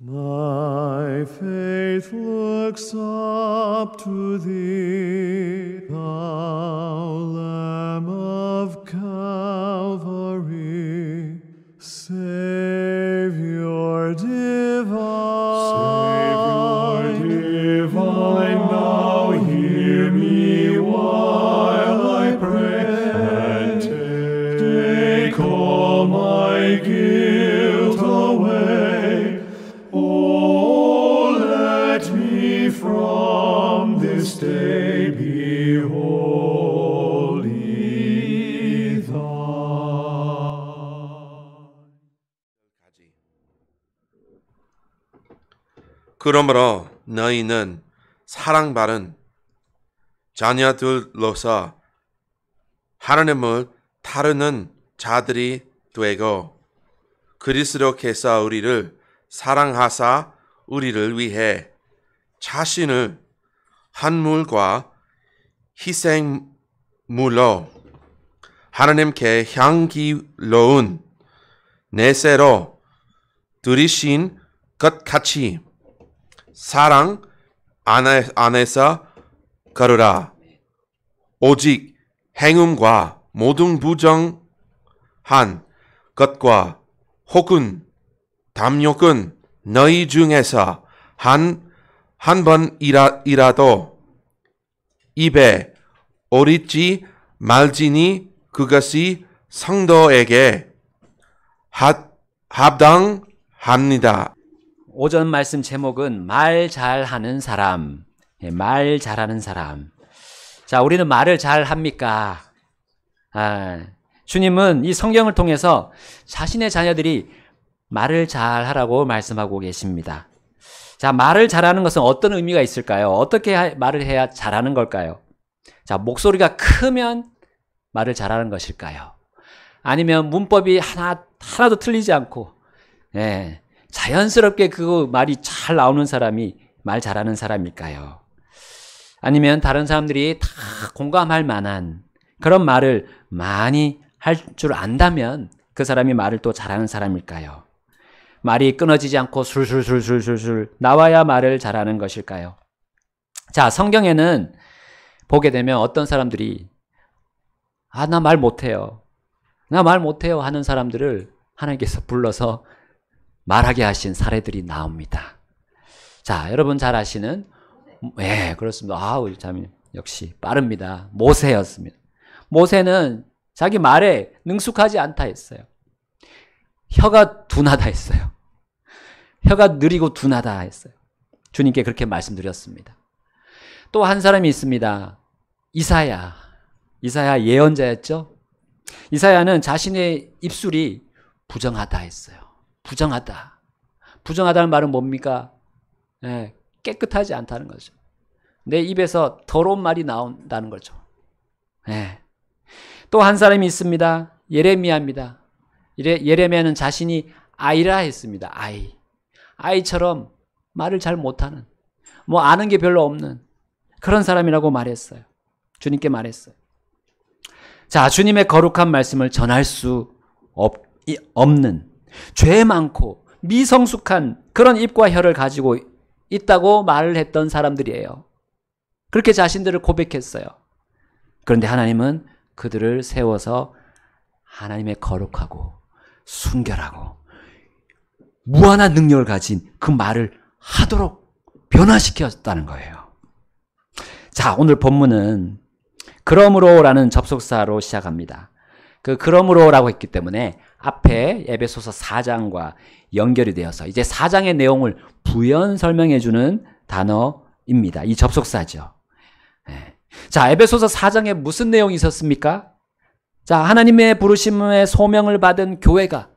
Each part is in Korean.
My faith looks up to thee, thou Lamb of Calvary, Savior divine, now hear me while I pray, and take all my guilt away. Oh, let me from this day be wholly thine. 그러므로 너희는 사랑받은 자녀들로서 하나님을 따르는 자들이 되고 그리스도께서 우리를 사랑하사 우리를 위해 자신을 한물과 희생물로 하나님께 향기로운 내세로 드리신 것 같이 사랑 안에서 걸으라. 오직 행음과 모든 부정한 것과 혹은 담욕은 너희 중에서 한 번이라도 입에 오르지 말지니 그것이 성도에게 합당합니다. 오전 말씀 제목은 말 잘하는 사람. 말 잘하는 사람. 자, 우리는 말을 잘합니까? 주님은 이 성경을 통해서 자신의 자녀들이 말을 잘하라고 말씀하고 계십니다. 자, 말을 잘하는 것은 어떤 의미가 있을까요? 어떻게 말을 해야 잘하는 걸까요? 자, 목소리가 크면 말을 잘하는 것일까요? 아니면 문법이 하나도 틀리지 않고, 자연스럽게 그 말이 잘 나오는 사람이 말 잘하는 사람일까요? 아니면 다른 사람들이 다 공감할 만한 그런 말을 많이 할 줄 안다면 그 사람이 말을 또 잘하는 사람일까요? 말이 끊어지지 않고 술술술술술술 나와야 말을 잘하는 것일까요? 자, 성경에는 보게 되면 어떤 사람들이 나 말 못해요. 나 말 못해요 하는 사람들을 하나님께서 불러서 말하게 하신 사례들이 나옵니다. 자, 여러분 잘 아시는, 그렇습니다. 우리 자매님 역시 빠릅니다. 모세였습니다. 모세는 자기 말에 능숙하지 않다 했어요. 혀가 둔하다 했어요. 혀가 느리고 둔하다 했어요. 주님께 그렇게 말씀드렸습니다. 또 한 사람이 있습니다. 이사야 예언자였죠. 이사야는 자신의 입술이 부정하다 했어요. 부정하다는 말은 뭡니까? 깨끗하지 않다는 거죠. 내 입에서 더러운 말이 나온다는 거죠. 또 한 사람이 있습니다. 예레미야입니다. 예레미야는 자신이 아이라 했습니다. 아이처럼 말을 잘 못하는, 아는 게 별로 없는 그런 사람이라고 말했어요. 주님께 말했어요. 자, 주님의 거룩한 말씀을 전할 수 없는 죄 많고 미성숙한 그런 입과 혀를 가지고 있다고 말을 했던 사람들이에요. 그렇게 자신들을 고백했어요. 그런데 하나님은 그들을 세워서 하나님의 거룩하고 순결하고 무한한 능력을 가진 그 말을 하도록 변화시켰다는 거예요. 자, 오늘 본문은 그러므로라는 접속사로 시작합니다. 그 그러므로라고 했기 때문에 앞에 에베소서 4장과 연결이 되어서 이제 4장의 내용을 부연 설명해 주는 단어입니다. 이 접속사죠. 자, 에베소서 4장에 무슨 내용이 있었습니까? 자, 하나님의 부르심의 소명을 받은 교회가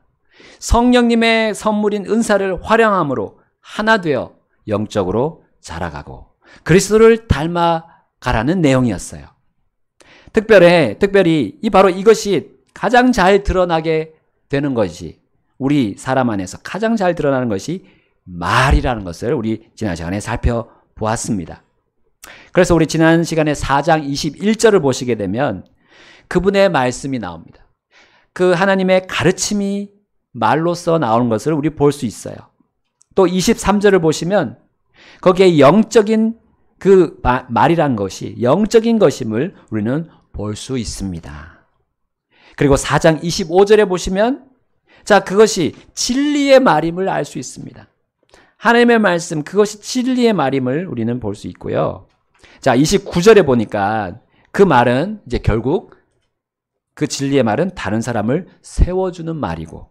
성령님의 선물인 은사를 활용함으로 하나 되어 영적으로 자라가고 그리스도를 닮아가라는 내용이었어요. 특별히 바로 이것이 가장 잘 드러나게 되는 것이, 우리 사람 안에서 가장 잘 드러나는 것이 말이라는 것을 우리 지난 시간에 살펴보았습니다. 그래서 우리 지난 시간에 4장 21절을 보시게 되면 그분의 말씀이 나옵니다. 그 하나님의 가르침이 말로써 나오는 것을 우리 볼 수 있어요. 또 23절을 보시면 거기에 영적인 그 말이란 것이 영적인 것임을 우리는 볼 수 있습니다. 그리고 4장 25절에 보시면 자, 그것이 진리의 말임을 알 수 있습니다. 하나님의 말씀, 그것이 진리의 말임을 우리는 볼 수 있고요. 자, 29절에 보니까 그 말은 이제 결국 그 진리의 말은 다른 사람을 세워주는 말이고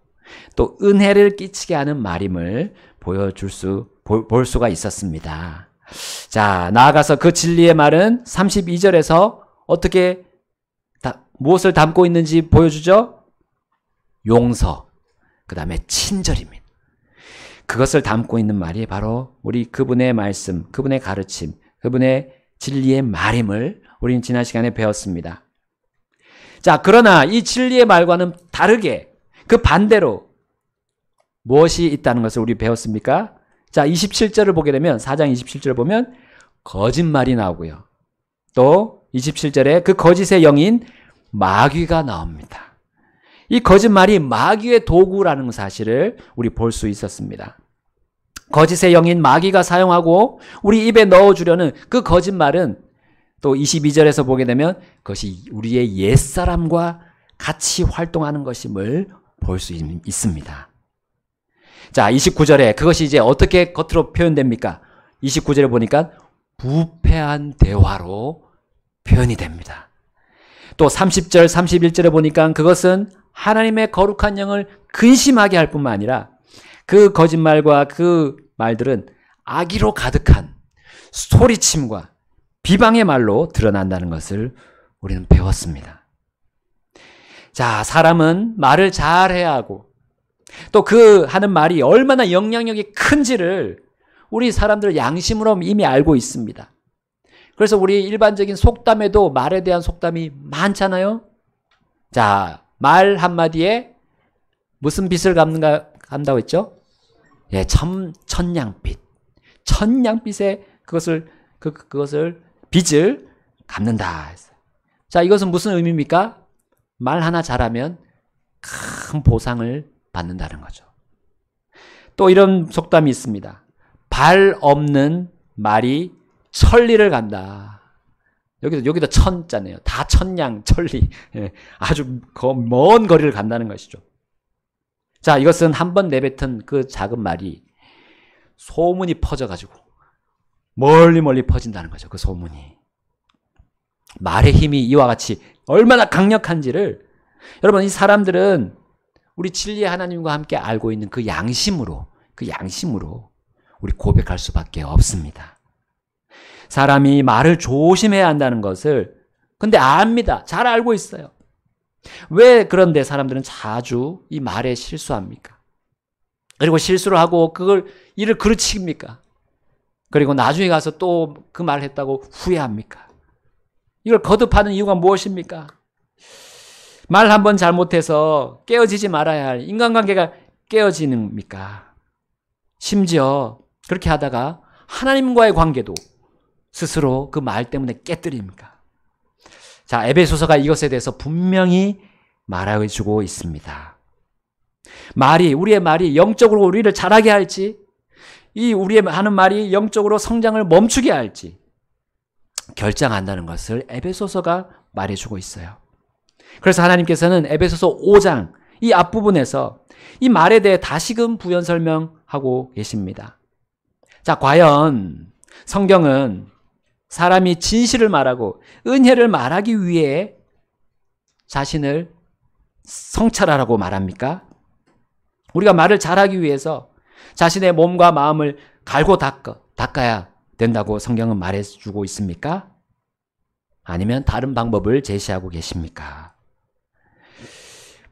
또 은혜를 끼치게 하는 말임을 볼 수가 있었습니다. 자, 나아가서 그 진리의 말은 32절에서 어떻게 무엇을 담고 있는지 보여주죠? 용서, 그 다음에 친절입니다. 그것을 담고 있는 말이 바로 우리 그분의 말씀, 그분의 가르침, 그분의 진리의 말임을 우리는 지난 시간에 배웠습니다. 자, 그러나 이 진리의 말과는 다르게 그 반대로 무엇이 있다는 것을 우리 배웠습니까? 자, 27절을 보게 되면 4장 27절을 보면 거짓말이 나오고요. 또 27절에 그 거짓의 영인 마귀가 나옵니다. 이 거짓말이 마귀의 도구라는 사실을 우리 볼 수 있었습니다. 거짓의 영인 마귀가 사용하고 우리 입에 넣어주려는 그 거짓말은 또 22절에서 보게 되면 그것이 우리의 옛사람과 같이 활동하는 것임을 볼 수 있습니다. 자, 29절에 그것이 이제 어떻게 겉으로 표현됩니까? 29절에 보니까 부패한 대화로 표현이 됩니다. 또 30절, 31절에 보니까 그것은 하나님의 거룩한 영을 근심하게 할 뿐만 아니라 그 거짓말과 그 말들은 악의로 가득한 소리침과 비방의 말로 드러난다는 것을 우리는 배웠습니다. 자, 사람은 말을 잘해야 하고 또 그 하는 말이 얼마나 영향력이 큰지를 우리 사람들 양심으로 이미 알고 있습니다. 그래서 우리 일반적인 속담에도 말에 대한 속담이 많잖아요. 자, 말 한마디에 무슨 빚을 갚는다고 했죠? 예, 천냥빚. 천냥빚에 그것을 빚을 갚는다. 자, 이것은 무슨 의미입니까? 말 하나 잘하면 큰 보상을 받는다는 거죠. 또 이런 속담이 있습니다. 발 없는 말이 천리를 간다. 여기도 천자네요. 다 천냥, 천리. 예, 아주 먼 거리를 간다는 것이죠. 자, 이것은 한번 내뱉은 그 작은 말이 소문이 퍼져가지고 멀리 퍼진다는 거죠. 그 소문이. 말의 힘이 이와 같이 얼마나 강력한지를 여러분, 이 사람들은 우리 진리의 하나님과 함께 알고 있는 그 양심으로 우리 고백할 수밖에 없습니다. 사람이 말을 조심해야 한다는 것을 근데 압니다. 잘 알고 있어요. 왜 그런데 사람들은 자주 이 말에 실수합니까? 그리고 실수를 하고 그걸 일을 그르칩니까? 그리고 나중에 가서 또 그 말을 했다고 후회합니까? 이걸 거듭하는 이유가 무엇입니까? 말 한 번 잘못해서 깨어지지 말아야 할 인간관계가 깨어지는입니까? 심지어 그렇게 하다가 하나님과의 관계도 스스로 그 말 때문에 깨뜨립니까? 자, 에베소서가 이것에 대해서 분명히 말해주고 있습니다. 우리의 말이 영적으로 우리를 자라게 할지, 우리의 하는 말이 영적으로 성장을 멈추게 할지 결정한다는 것을 에베소서가 말해주고 있어요. 그래서 하나님께서는 에베소서 5장 이 앞부분에서 이 말에 대해 다시금 부연 설명하고 계십니다. 자, 과연 성경은 사람이 진실을 말하고 은혜를 말하기 위해 자신을 성찰하라고 말합니까? 우리가 말을 잘하기 위해서 자신의 몸과 마음을 갈고 닦아야 된다고 성경은 말해주고 있습니까? 아니면 다른 방법을 제시하고 계십니까?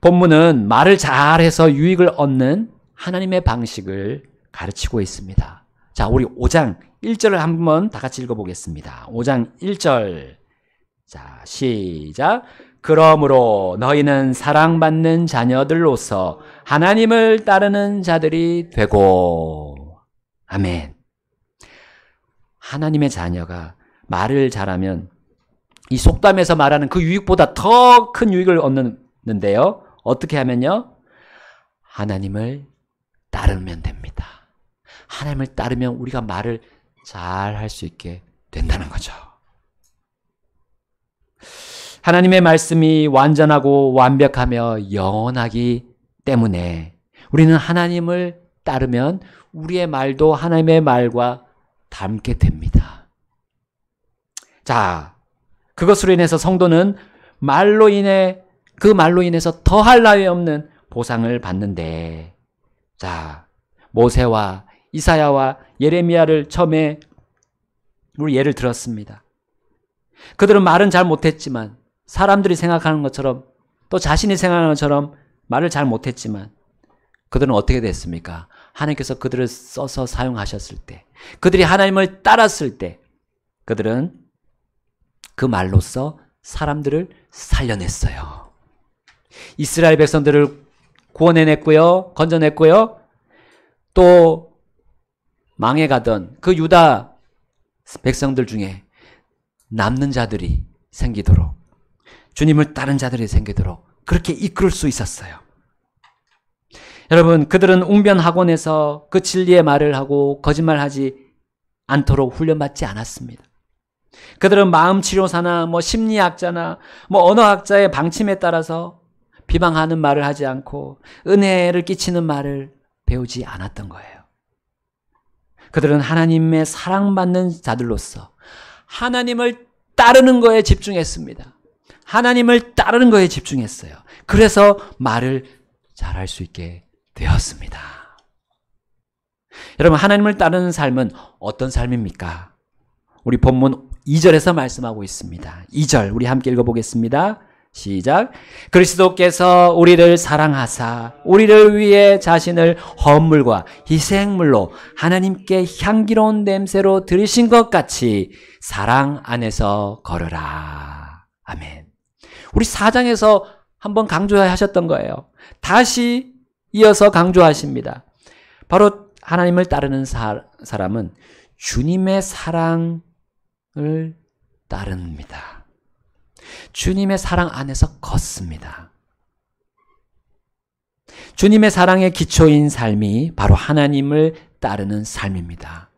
본문은 말을 잘해서 유익을 얻는 하나님의 방식을 가르치고 있습니다. 자, 우리 5장 1절을 한번 다 같이 읽어보겠습니다. 5장 1절. 자, 시작. 그러므로 너희는 사랑받는 자녀들로서 하나님을 따르는 자들이 되고. 아멘. 하나님의 자녀가 말을 잘하면 이 속담에서 말하는 그 유익보다 더 큰 유익을 얻는데요. 어떻게 하면요? 하나님을 따르면 됩니다. 하나님을 따르면 우리가 말을 잘 할 수 있게 된다는 거죠. 하나님의 말씀이 완전하고 완벽하며 영원하기 때문에 우리는 하나님을 따르면 우리의 말도 하나님의 말과 닮게 됩니다. 자, 그것으로 인해서 성도는 그 말로 인해서 더할 나위 없는 보상을 받는데, 자, 모세와 이사야와 예레미야를 처음에 우리 예를 들었습니다. 그들은 말은 잘 못했지만, 사람들이 생각하는 것처럼 또 자신이 생각하는 것처럼 말을 잘 못했지만 그들은 어떻게 됐습니까? 하나님께서 그들을 써서 사용하셨을 때, 그들이 하나님을 따랐을 때 그들은 그 말로써 사람들을 살려냈어요. 이스라엘 백성들을 구원해냈고요, 건져냈고요, 또 망해가던 그 유다 백성들 중에 남는 자들이 생기도록, 주님을 따른 자들이 생기도록 그렇게 이끌 수 있었어요. 여러분, 그들은 웅변학원에서 그 진리의 말을 하고 거짓말하지 않도록 훈련받지 않았습니다. 그들은 마음치료사나 심리학자나 언어학자의 방침에 따라서 비방하는 말을 하지 않고 은혜를 끼치는 말을 배우지 않았던 거예요. 그들은 하나님의 사랑받는 자들로서 하나님을 따르는 거에 집중했습니다. 하나님을 따르는 거에 집중했어요. 그래서 말을 잘할 수 있게 되었습니다. 여러분, 하나님을 따르는 삶은 어떤 삶입니까? 우리 본문 2절에서 말씀하고 있습니다. 2절 우리 함께 읽어보겠습니다. 시작. 그리스도께서 우리를 사랑하사 우리를 위해 자신을 헌물과 희생물로 하나님께 향기로운 냄새로 드리신 것 같이 사랑 안에서 걸으라. 아멘. 우리 4장에서 한번 강조하셨던 거예요. 다시 이어서 강조하십니다. 바로 하나님을 따르는 사람은 주님의 사랑을 따릅니다. 주님의 사랑 안에서 걷습니다. 주님의 사랑의 기초인 삶이 바로 하나님을 따르는 삶입니다.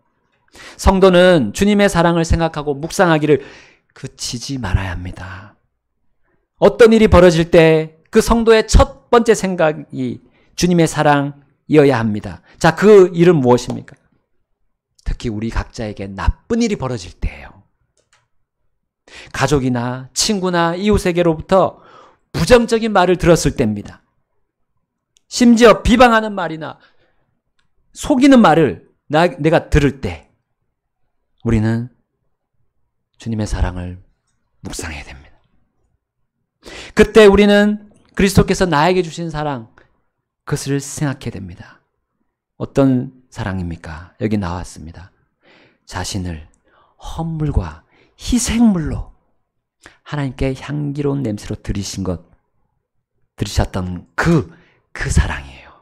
성도는 주님의 사랑을 생각하고 묵상하기를 그치지 말아야 합니다. 어떤 일이 벌어질 때 그 성도의 첫 번째 생각이 주님의 사랑이어야 합니다. 자, 그 일은 무엇입니까? 특히 우리 각자에게 나쁜 일이 벌어질 때예요. 가족이나 친구나 이웃에게로부터 부정적인 말을 들었을 때입니다. 심지어 비방하는 말이나 속이는 말을 내가 들을 때 우리는 주님의 사랑을 묵상해야 됩니다. 그때 우리는 그리스도께서 나에게 주신 사랑, 그것을 생각해야 됩니다. 어떤 사랑입니까? 여기 나왔습니다. 자신을 헌물과 희생물로 하나님께 향기로운 냄새로 들이셨던 그 사랑이에요.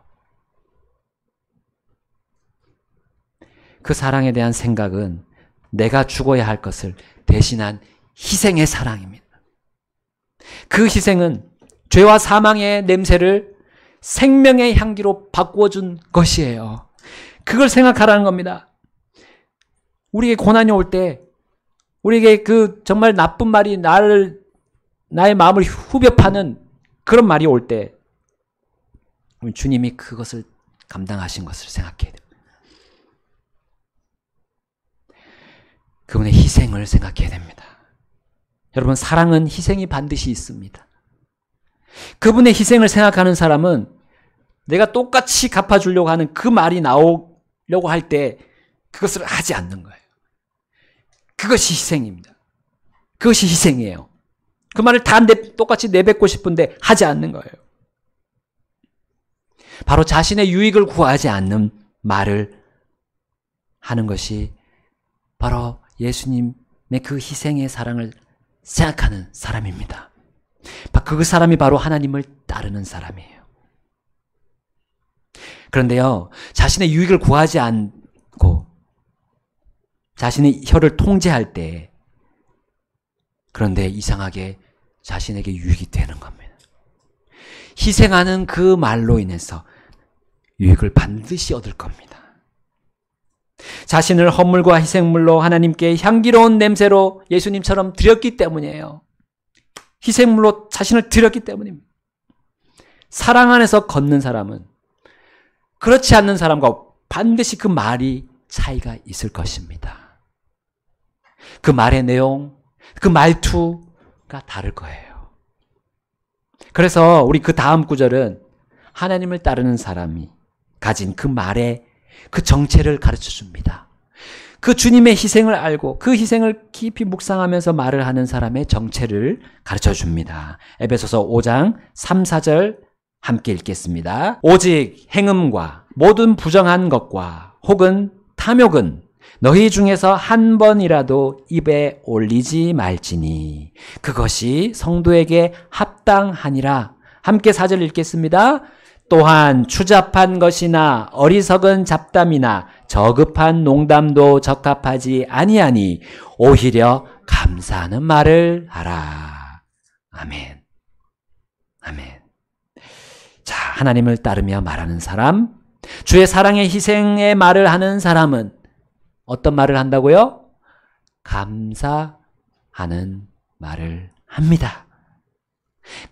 그 사랑에 대한 생각은 내가 죽어야 할 것을 대신한 희생의 사랑입니다. 그 희생은 죄와 사망의 냄새를 생명의 향기로 바꾸어준 것이에요. 그걸 생각하라는 겁니다. 우리에게 고난이 올 때, 우리에게 그 정말 나쁜 말이 나의 마음을 후벼 파는 그런 말이 올 때, 주님이 그것을 감당하신 것을 생각해야 돼요. 그분의 희생을 생각해야 됩니다. 여러분, 사랑은 희생이 반드시 있습니다. 그분의 희생을 생각하는 사람은 내가 똑같이 갚아주려고 하는 그 말이 나오려고 할 때 그것을 하지 않는 거예요. 그것이 희생입니다. 그것이 희생이에요. 그 말을 다 똑같이 내뱉고 싶은데 하지 않는 거예요. 바로 자신의 유익을 구하지 않는 말을 하는 것이 바로 예수님의 그 희생의 사랑을 생각하는 사람입니다. 그 사람이 바로 하나님을 따르는 사람이에요. 그런데요, 자신의 유익을 구하지 않고 자신의 혀를 통제할 때, 그런데 이상하게 자신에게 유익이 되는 겁니다. 희생하는 그 말로 인해서 유익을 반드시 얻을 겁니다. 자신을 헌물과 희생물로 하나님께 향기로운 냄새로 예수님처럼 드렸기 때문이에요. 희생물로 자신을 드렸기 때문입니다. 사랑 안에서 걷는 사람은 그렇지 않는 사람과 반드시 그 말이 차이가 있을 것입니다. 그 말의 내용, 그 말투가 다를 거예요. 그래서 우리 그 다음 구절은 하나님을 따르는 사람이 가진 그 말의 그 정체를 가르쳐 줍니다. 그 주님의 희생을 알고 그 희생을 깊이 묵상하면서 말을 하는 사람의 정체를 가르쳐 줍니다. 에베소서 5장 3, 4절 함께 읽겠습니다. 오직 행음과 모든 부정한 것과 혹은 탐욕은 너희 중에서 한 번이라도 입에 올리지 말지니 그것이 성도에게 합당하니라. 함께 4절 읽겠습니다. 또한 추잡한 것이나 어리석은 잡담이나 저급한 농담도 적합하지 아니하니 오히려 감사하는 말을 하라. 아멘. 아멘. 자, 하나님을 따르며 말하는 사람, 주의 사랑의 희생의 말을 하는 사람은 어떤 말을 한다고요? 감사하는 말을 합니다.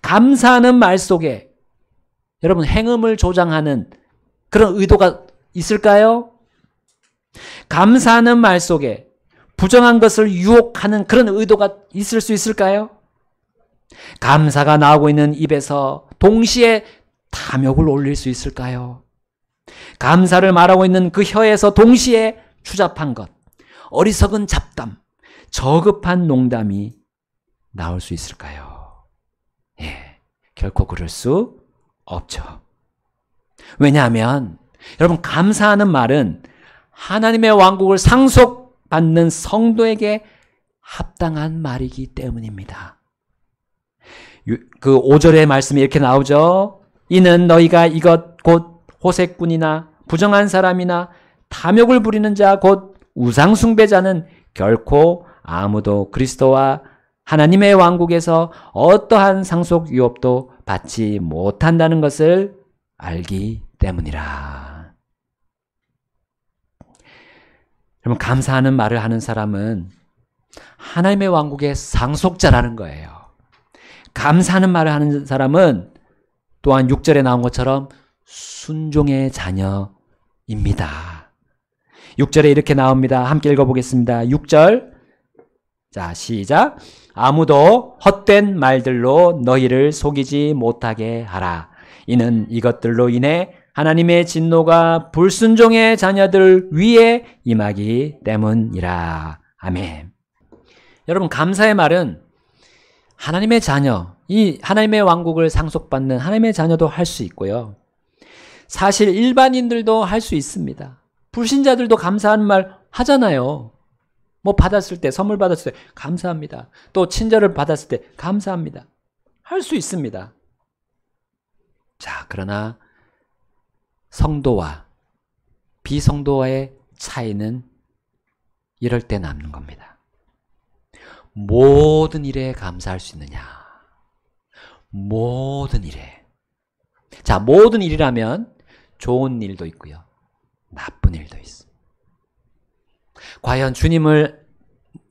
감사하는 말 속에 여러분 행음을 조장하는 그런 의도가 있을까요? 감사하는 말 속에 부정한 것을 유혹하는 그런 의도가 있을 수 있을까요? 감사가 나오고 있는 입에서 동시에 탐욕을 올릴 수 있을까요? 감사를 말하고 있는 그 혀에서 동시에 추잡한 것, 어리석은 잡담, 저급한 농담이 나올 수 있을까요? 예, 결코 그럴 수 없죠. 왜냐하면 여러분 감사하는 말은 하나님의 왕국을 상속받는 성도에게 합당한 말이기 때문입니다. 그 5절의 말씀이 이렇게 나오죠. 이는 너희가 이것 곧 호색꾼이나 부정한 사람이나 탐욕을 부리는 자 곧 우상숭배자는 결코 아무도 그리스도와 하나님의 왕국에서 어떠한 상속 유업도 받지 못한다는 것을 알기 때문이라. 여러분 감사하는 말을 하는 사람은 하나님의 왕국의 상속자라는 거예요. 감사하는 말을 하는 사람은 또한 6절에 나온 것처럼 순종의 자녀입니다. 6절에 이렇게 나옵니다. 함께 읽어보겠습니다. 6절. 자, 시작. 아무도 헛된 말들로 너희를 속이지 못하게 하라. 이는 이것들로 인해 하나님의 진노가 불순종의 자녀들 위에 임하기 때문이라. 아멘. 여러분 감사의 말은 하나님의 자녀, 이 하나님의 왕국을 상속받는 하나님의 자녀도 할 수 있고요. 사실 일반인들도 할 수 있습니다. 불신자들도 감사하는 말 하잖아요. 뭐 받았을 때, 선물 받았을 때 감사합니다. 또 친절을 받았을 때 감사합니다. 할 수 있습니다. 자, 그러나 성도와 비성도와의 차이는 이럴 때 남는 겁니다. 모든 일에 감사할 수 있느냐? 모든 일에. 자, 모든 일이라면 좋은 일도 있고요. 나쁜 일도 있어. 과연 주님을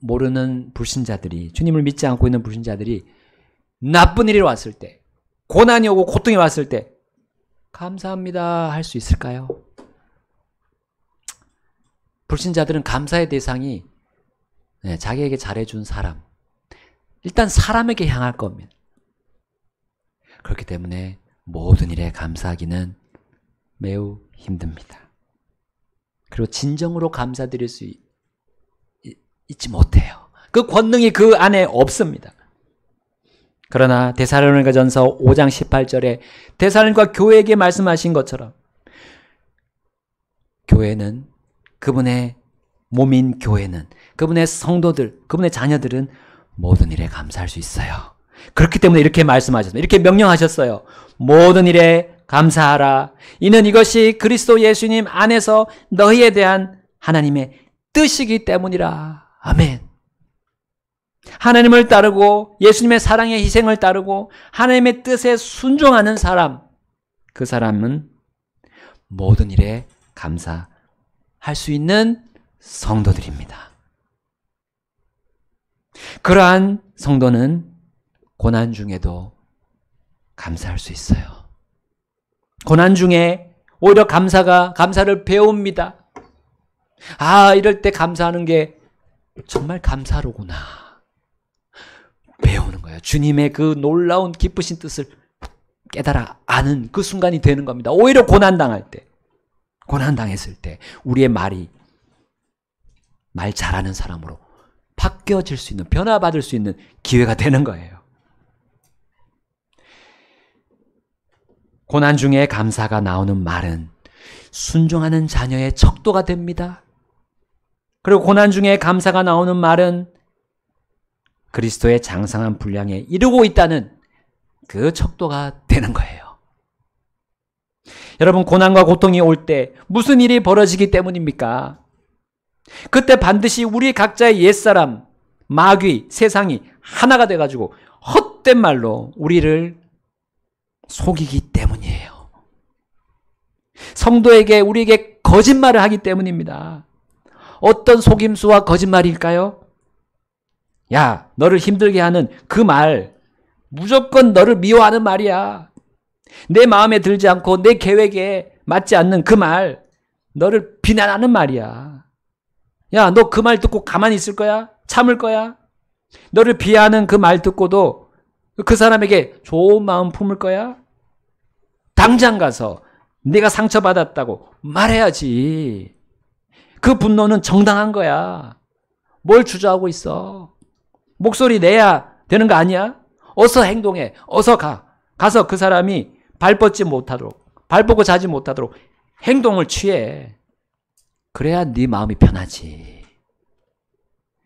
모르는 불신자들이, 주님을 믿지 않고 있는 불신자들이 나쁜 일이 왔을 때, 고난이 오고 고통이 왔을 때 감사합니다 할 수 있을까요? 불신자들은 감사의 대상이 자기에게 잘해준 사람, 일단 사람에게 향할 겁니다. 그렇기 때문에 모든 일에 감사하기는 매우 힘듭니다. 그리고 진정으로 감사드릴 수 있지 못해요. 그 권능이 그 안에 없습니다. 그러나 데살로니가전서 5장 18절에 데살로니가 교회에게 말씀하신 것처럼 교회는, 그분의 몸인 교회는, 그분의 성도들, 그분의 자녀들은 모든 일에 감사할 수 있어요. 그렇기 때문에 이렇게 말씀하셨어요. 이렇게 명령하셨어요. 모든 일에 감사하라. 이는 이것이 그리스도 예수님 안에서 너희에 대한 하나님의 뜻이기 때문이라. 아멘. 하나님을 따르고 예수님의 사랑의 희생을 따르고 하나님의 뜻에 순종하는 사람, 그 사람은 모든 일에 감사할 수 있는 성도들입니다. 그러한 성도는 고난 중에도 감사할 수 있어요. 고난 중에 오히려 감사를 배웁니다. 아, 이럴 때 감사하는 게 정말 감사로구나. 배우는 거예요. 주님의 그 놀라운 기쁘신 뜻을 깨달아 아는 그 순간이 되는 겁니다. 오히려 고난당할 때, 고난당했을 때 우리의 말이 말 잘하는 사람으로 바뀌어질 수 있는, 변화받을 수 있는 기회가 되는 거예요. 고난 중에 감사가 나오는 말은 순종하는 자녀의 척도가 됩니다. 그리고 고난 중에 감사가 나오는 말은 그리스도의 장성한 분량에 이르고 있다는 그 척도가 되는 거예요. 여러분, 고난과 고통이 올 때 무슨 일이 벌어지기 때문입니까? 그때 반드시 우리 각자의 옛사람, 마귀, 세상이 하나가 돼가지고 헛된 말로 우리를 속이기 때문이에요. 성도에게, 우리에게 거짓말을 하기 때문입니다. 어떤 속임수와 거짓말일까요? 야, 너를 힘들게 하는 그 말, 무조건 너를 미워하는 말이야. 내 마음에 들지 않고 내 계획에 맞지 않는 그 말, 너를 비난하는 말이야. 야, 너 그 말 듣고 가만히 있을 거야? 참을 거야? 너를 비하하는 그 말 듣고도 그 사람에게 좋은 마음 품을 거야? 당장 가서 네가 상처받았다고 말해야지. 그 분노는 정당한 거야. 뭘 주저하고 있어? 목소리 내야 되는 거 아니야? 어서 행동해. 어서 가. 가서 그 사람이 발 뻗지 못하도록, 발 뻗고 자지 못하도록 행동을 취해. 그래야 네 마음이 편하지.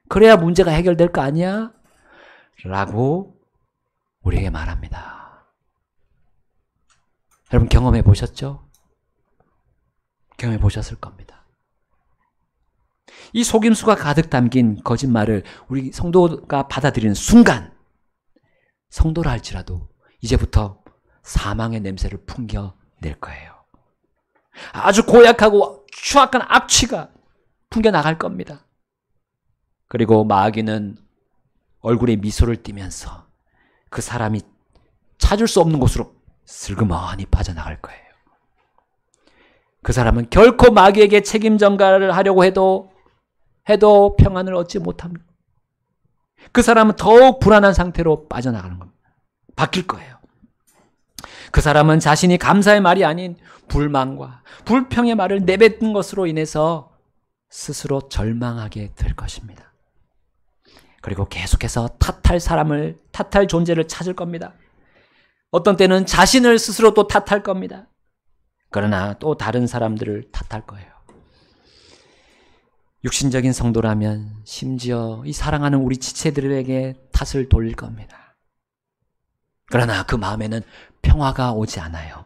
그래야 문제가 해결될 거 아니야? 라고 우리에게 말합니다. 여러분, 경험해 보셨죠? 경험해 보셨을 겁니다. 이 속임수가 가득 담긴 거짓말을 우리 성도가 받아들이는 순간, 성도라 할지라도 이제부터 사망의 냄새를 풍겨낼 거예요. 아주 고약하고 추악한 악취가 풍겨나갈 겁니다. 그리고 마귀는 얼굴에 미소를 띠면서 그 사람이 찾을 수 없는 곳으로 슬그머니 빠져나갈 거예요. 그 사람은 결코 마귀에게 책임 전가를 하려고 해도 평안을 얻지 못합니다. 그 사람은 더욱 불안한 상태로 빠져나가는 겁니다. 바뀔 거예요. 그 사람은 자신이 감사의 말이 아닌 불만과 불평의 말을 내뱉은 것으로 인해서 스스로 절망하게 될 것입니다. 그리고 계속해서 탓할 존재를 찾을 겁니다. 어떤 때는 자신을 스스로 또 탓할 겁니다. 그러나 또 다른 사람들을 탓할 거예요. 육신적인 성도라면 심지어 이 사랑하는 우리 지체들에게 탓을 돌릴 겁니다. 그러나 그 마음에는 평화가 오지 않아요.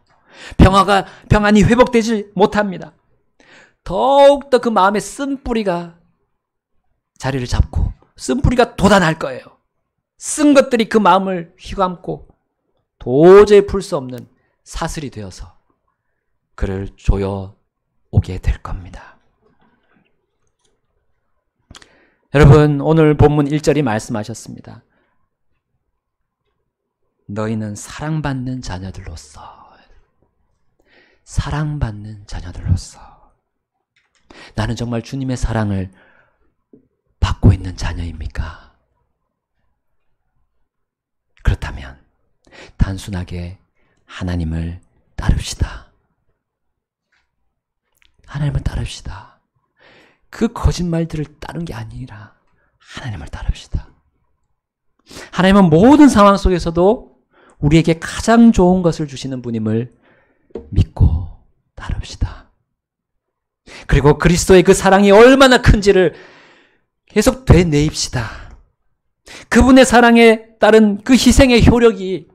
평안이 회복되지 못합니다. 더욱더 그 마음에 쓴뿌리가 자리를 잡고 쓴뿌리가 돋아날 거예요. 쓴 것들이 그 마음을 휘감고 도저히 풀 수 없는 사슬이 되어서 그를 조여오게 될 겁니다. 여러분, 오늘 본문 1절이 말씀하셨습니다. 너희는 사랑받는 자녀들로서 나는 정말 주님의 사랑을 받고 있는 자녀입니까? 그렇다면 단순하게 하나님을 따릅시다. 하나님을 따릅시다. 그 거짓말들을 따른 게 아니라 하나님을 따릅시다. 하나님은 모든 상황 속에서도 우리에게 가장 좋은 것을 주시는 분임을 믿고 따릅시다. 그리고 그리스도의 그 사랑이 얼마나 큰지를 계속 되뇌입시다. 그분의 사랑에 따른 그 희생의 효력이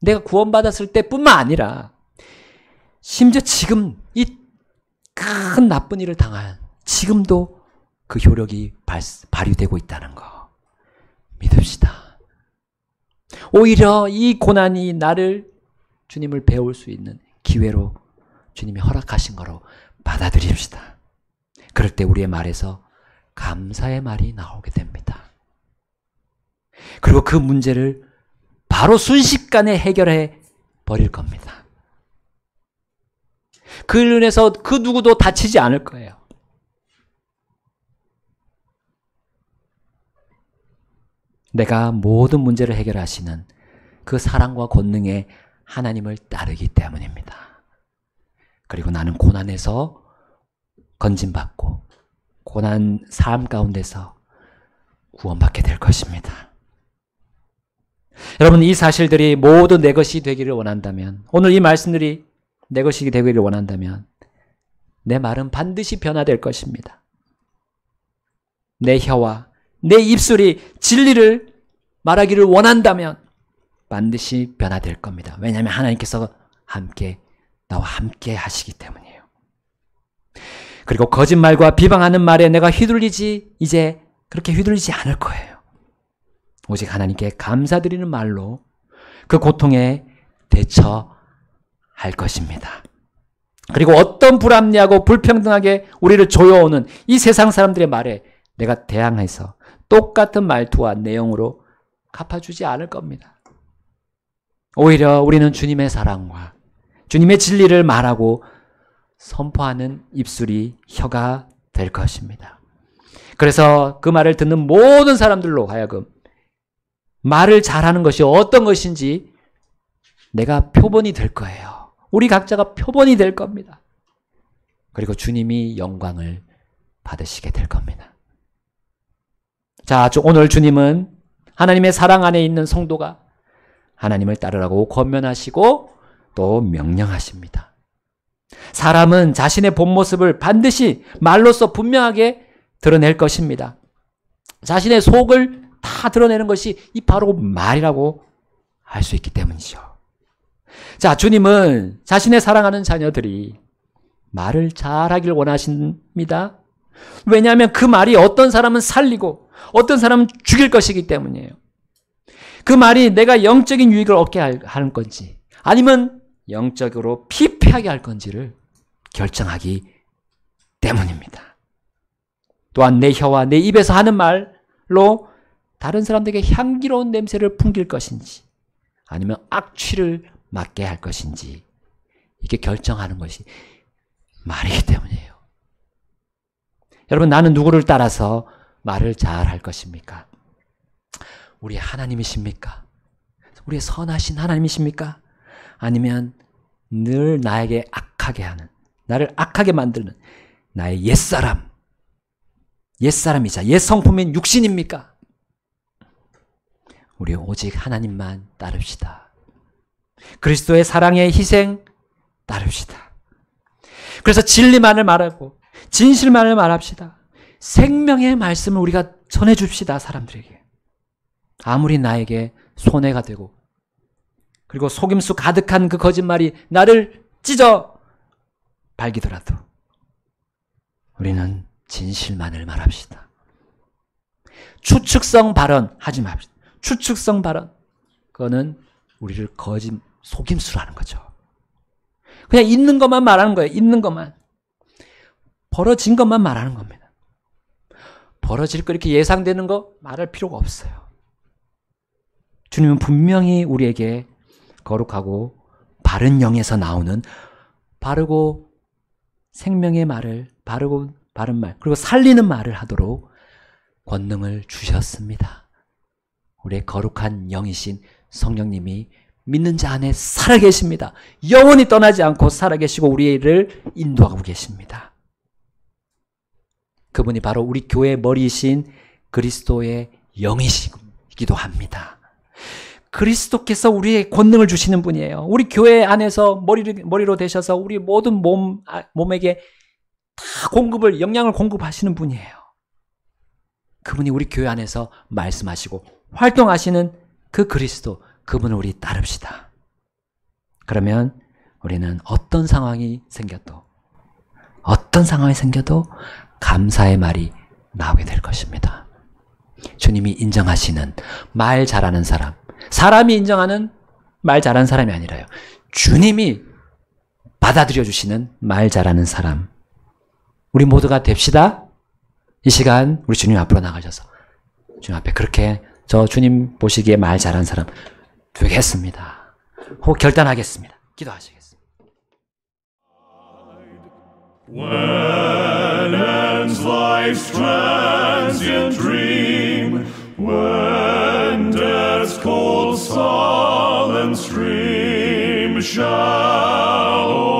내가 구원받았을 때뿐만 아니라 심지어 지금 이 큰 나쁜 일을 당한 지금도 그 효력이 발휘되고 있다는 거 믿읍시다. 오히려 이 고난이 나를 주님을 배울 수 있는 기회로 주님이 허락하신 거로 받아들입시다. 그럴 때 우리의 말에서 감사의 말이 나오게 됩니다. 그리고 그 문제를 바로 순식간에 해결해 버릴 겁니다. 그로 인해서 그 누구도 다치지 않을 거예요. 내가 모든 문제를 해결하시는 그 사랑과 권능의 하나님을 따르기 때문입니다. 그리고 나는 고난에서 건짐받고 고난 삶 가운데서 구원받게 될 것입니다. 여러분, 이 사실들이 모두 내 것이 되기를 원한다면, 오늘 이 말씀들이 내 것이 되기를 원한다면 내 말은 반드시 변화될 것입니다. 내 혀와 내 입술이 진리를 말하기를 원한다면 반드시 변화될 겁니다. 왜냐하면 하나님께서 나와 함께 하시기 때문이에요. 그리고 거짓말과 비방하는 말에 내가 이제 그렇게 휘둘리지 않을 거예요. 오직 하나님께 감사드리는 말로 그 고통에 대처할 것입니다. 그리고 어떤 불합리하고 불평등하게 우리를 조여오는 이 세상 사람들의 말에 내가 대항해서 똑같은 말투와 내용으로 갚아주지 않을 겁니다. 오히려 우리는 주님의 사랑과 주님의 진리를 말하고 선포하는 입술이 혀가 될 것입니다. 그래서 그 말을 듣는 모든 사람들로 하여금 말을 잘하는 것이 어떤 것인지 내가 표본이 될 거예요. 우리 각자가 표본이 될 겁니다. 그리고 주님이 영광을 받으시게 될 겁니다. 자, 오늘 주님은 하나님의 사랑 안에 있는 성도가 하나님을 따르라고 권면하시고 또 명령하십니다. 사람은 자신의 본 모습을 반드시 말로써 분명하게 드러낼 것입니다. 자신의 속을 다 드러내는 것이 이 바로 말이라고 할 수 있기 때문이죠. 자, 주님은 자신의 사랑하는 자녀들이 말을 잘하길 원하십니다. 왜냐하면 그 말이 어떤 사람은 살리고 어떤 사람은 죽일 것이기 때문이에요. 그 말이 내가 영적인 유익을 얻게 하는 건지 아니면 영적으로 피폐하게 할 건지를 결정하기 때문입니다. 또한 내 혀와 내 입에서 하는 말로 다른 사람들에게 향기로운 냄새를 풍길 것인지 아니면 악취를 맡게 할 것인지 이게 결정하는 것이 말이기 때문이에요. 여러분, 나는 누구를 따라서 말을 잘 할 것입니까? 우리 하나님이십니까? 우리의 선하신 하나님이십니까? 아니면 늘 나에게 악하게 하는, 나를 악하게 만드는 나의 옛사람이자 옛성품인 육신입니까? 우리 오직 하나님만 따릅시다. 그리스도의 사랑의 희생 따릅시다. 그래서 진리만을 말하고 진실만을 말합시다. 생명의 말씀을 우리가 전해줍시다. 사람들에게. 아무리 나에게 손해가 되고 그리고 속임수 가득한 그 거짓말이 나를 찢어 발기더라도 우리는 진실만을 말합시다. 추측성 발언 하지 맙시다. 추측성 발언, 그거는 우리를 속임수라는 거죠. 그냥 있는 것만 말하는 거예요. 있는 것만. 벌어진 것만 말하는 겁니다. 벌어질 거 이렇게 예상되는 거 말할 필요가 없어요. 주님은 분명히 우리에게 거룩하고 바른 영에서 나오는 바르고 생명의 말을, 바르고 바른 말, 그리고 살리는 말을 하도록 권능을 주셨습니다. 우리의 거룩한 영이신 성령님이 믿는 자 안에 살아계십니다. 영원히 떠나지 않고 살아계시고 우리를 인도하고 계십니다. 그분이 바로 우리 교회의 머리이신 그리스도의 영이시기도 합니다. 그리스도께서 우리의 권능을 주시는 분이에요. 우리 교회 안에서 머리로 되셔서 우리 모든 몸에게 다 영양을 공급하시는 분이에요. 그분이 우리 교회 안에서 말씀하시고 활동하시는 그 그리스도, 그분을 우리 따릅시다. 그러면 우리는 어떤 상황이 생겨도 감사의 말이 나오게 될 것입니다. 주님이 인정하시는 말 잘하는 사람, 사람이 인정하는 말 잘하는 사람이 아니라요. 주님이 받아들여 주시는 말 잘하는 사람, 우리 모두가 됩시다. 이 시간 우리 주님 앞으로 나가셔서 주님 앞에 그렇게 저 주님 보시기에 말 잘한 사람 되겠습니다. 혹 결단하겠습니다. 기도하시겠습니다. When ends life's transient dream, when death's cold sullen stream shall